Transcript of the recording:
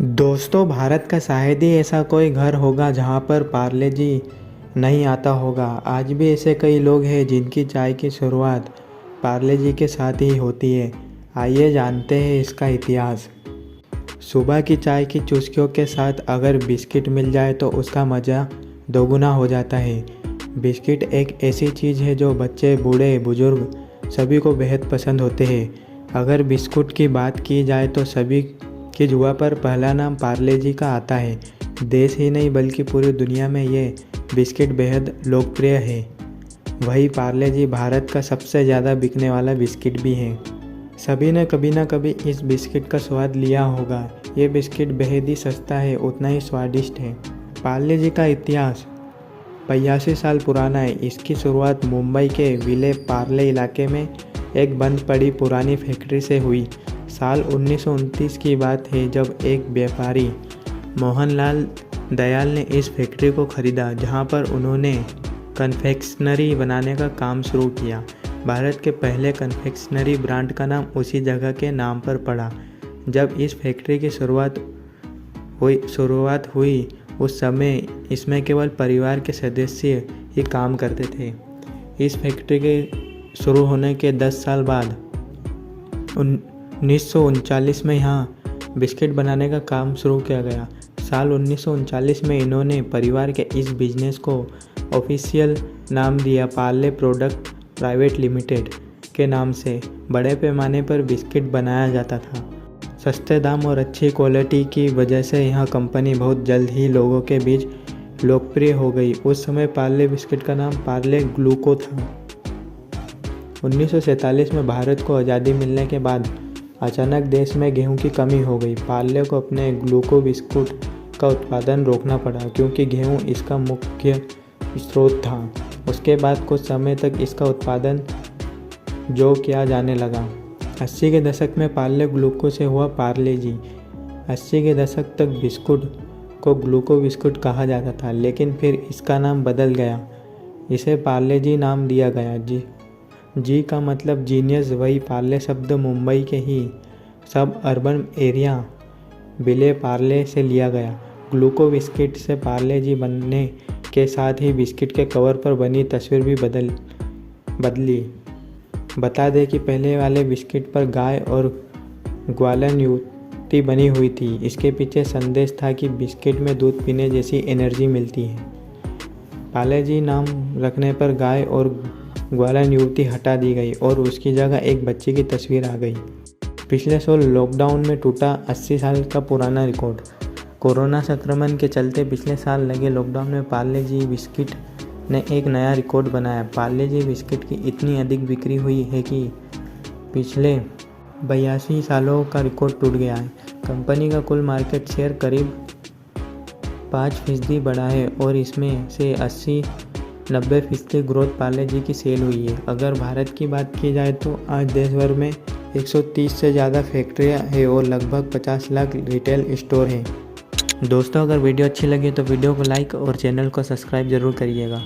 दोस्तों, भारत का शायद ही ऐसा कोई घर होगा जहां पर पार्ले जी नहीं आता होगा। आज भी ऐसे कई लोग हैं जिनकी चाय की शुरुआत पार्ले जी के साथ ही होती है। आइए जानते हैं इसका इतिहास। सुबह की चाय की चुस्कियों के साथ अगर बिस्किट मिल जाए तो उसका मज़ा दोगुना हो जाता है। बिस्किट एक ऐसी चीज़ है जो बच्चे, बूढ़े, बुजुर्ग सभी को बेहद पसंद होते हैं। अगर बिस्कुट की बात की जाए तो सभी की जुआ पर पहला नाम पार्ले जी का आता है। देश ही नहीं बल्कि पूरी दुनिया में ये बिस्किट बेहद लोकप्रिय है। वही पार्ले जी भारत का सबसे ज़्यादा बिकने वाला बिस्किट भी है। सभी ने कभी ना कभी इस बिस्किट का स्वाद लिया होगा। ये बिस्किट बेहद ही सस्ता है, उतना ही स्वादिष्ट है। पार्ले जी का इतिहास 85 साल पुराना है। इसकी शुरुआत मुंबई के विले पार्ले इलाके में एक बंद पड़ी पुरानी फैक्ट्री से हुई। साल 1929 की बात है जब एक व्यापारी मोहनलाल दयाल ने इस फैक्ट्री को खरीदा, जहां पर उन्होंने कन्फेक्शनरी बनाने का काम शुरू किया। भारत के पहले कन्फेक्शनरी ब्रांड का नाम उसी जगह के नाम पर पड़ा। जब इस फैक्ट्री की शुरुआत हुई उस समय इसमें केवल परिवार के सदस्य ही काम करते थे। इस फैक्ट्री के शुरू होने के 10 साल बाद 1939 में यहाँ बिस्किट बनाने का काम शुरू किया गया। साल 1939 में इन्होंने परिवार के इस बिजनेस को ऑफिशियल नाम दिया पार्ले प्रोडक्ट प्राइवेट लिमिटेड के नाम से। बड़े पैमाने पर बिस्किट बनाया जाता था। सस्ते दाम और अच्छी क्वालिटी की वजह से यह कंपनी बहुत जल्द ही लोगों के बीच लोकप्रिय हो गई। उस समय पार्ले बिस्किट का नाम पार्ले ग्लूको था। 1947 में भारत को आज़ादी मिलने के बाद अचानक देश में गेहूं की कमी हो गई। पार्ले को अपने ग्लूको बिस्कुट का उत्पादन रोकना पड़ा क्योंकि गेहूं इसका मुख्य स्रोत था। उसके बाद कुछ समय तक इसका उत्पादन जो किया जाने लगा। 80 के दशक में पार्ले ग्लूको से हुआ पार्ले जी। 80 के दशक तक बिस्कुट को ग्लूको बिस्कुट कहा जाता था, लेकिन फिर इसका नाम बदल गया। इसे पार्ले जी नाम दिया गया। जी का मतलब जीनियस। वही पार्ले शब्द मुंबई के ही सब अर्बन एरिया विले पार्ले से लिया गया। ग्लूको बिस्किट से पार्ले जी बनने के साथ ही बिस्किट के कवर पर बनी तस्वीर भी बदली। बता दें कि पहले वाले बिस्किट पर गाय और ग्वालन युवती बनी हुई थी। इसके पीछे संदेश था कि बिस्किट में दूध पीने जैसी एनर्जी मिलती है। पार्ले जी नाम रखने पर गाय और ग्वालन युवती हटा दी गई और उसकी जगह एक बच्चे की तस्वीर आ गई। पिछले साल लॉकडाउन में टूटा 80 साल का पुराना रिकॉर्ड। कोरोना संक्रमण के चलते पिछले साल लगे लॉकडाउन में पार्ले जी बिस्किट ने एक नया रिकॉर्ड बनाया। पार्ले जी बिस्किट की इतनी अधिक बिक्री हुई है कि पिछले 82 सालों का रिकॉर्ड टूट गया है। कंपनी का कुल मार्केट शेयर करीब 5% बढ़ा है और इसमें से 80-90% ग्रोथ पार्ले जी की सेल हुई है। अगर भारत की बात की जाए तो आज देश भर में 130 से ज़्यादा फैक्ट्रियाँ हैं और लगभग 50 लाख रिटेल स्टोर हैं। दोस्तों, अगर वीडियो अच्छी लगी तो वीडियो को लाइक और चैनल को सब्सक्राइब ज़रूर करिएगा।